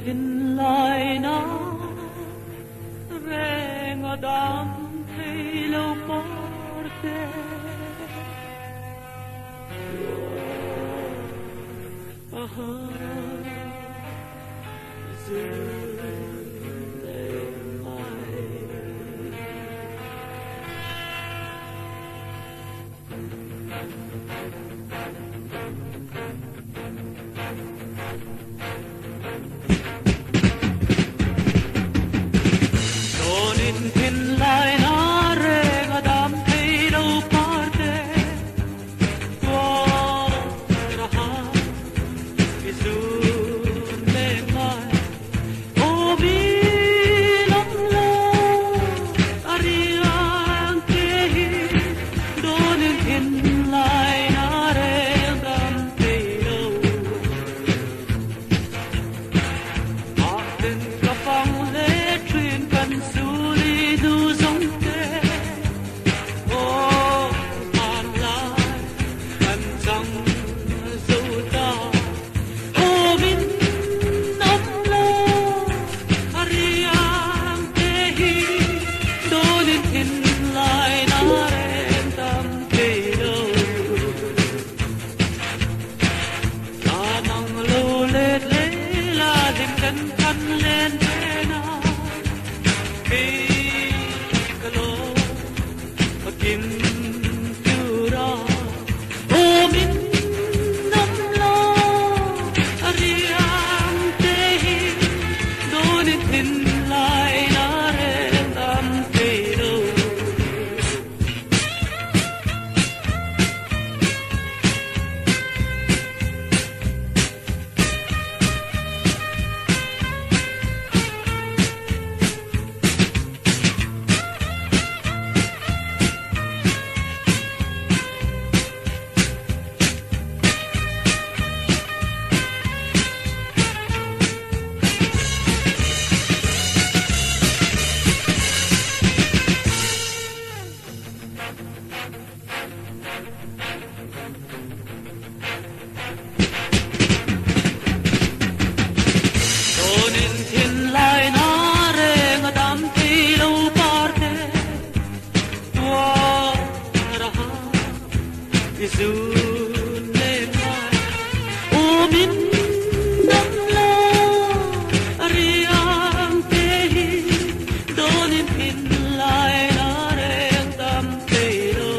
thiên lai na reng Dam Thei Lo parte thiên lai na reng Dam Thei Lo parte qua raha isun le mai o bi nam lo ariang ke hi don thiên lai na reng Dam Thei Lo a ten ka phang le truyền căn su du sống thế ô tàn lại cần rằng dù ta ô min nắm lo ariang te hi đôi lên thiên lại na reng Dam Thei Lo ta nang lâu lết lê la đêm cân cân lên thế nào kim chu ra ô min nam lo ariang te hi đôi lên thiên lai na reng Dam Thei Lo isun le mai o min nam lo ariang te hi don in thiên lai na reng Dam Thei Lo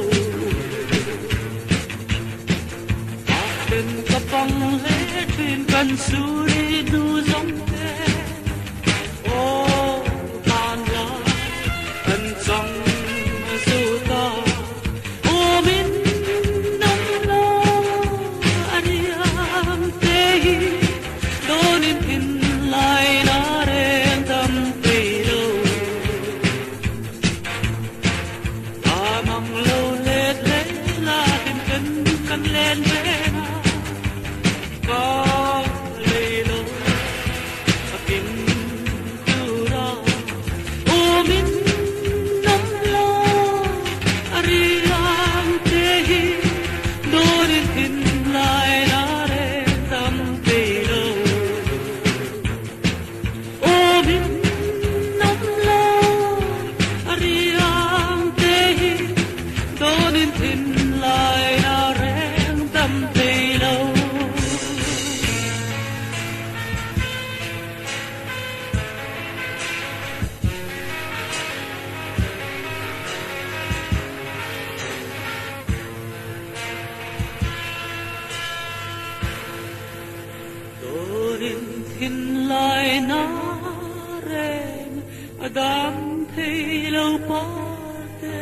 a ten ka pang le truyền căn su ri du giống thế ô tàn lại ân trong dù ta ô min lên về có lì lô kim chu ra ô min nam lo ariang te hi đôi lên thiên lai na reng Dam Thei Lo ô min nam lo ariang te hi đôi lên thiên lai na reng Dam Thei Lo đôi lên thiên lai na reng Dam Thei Lo parte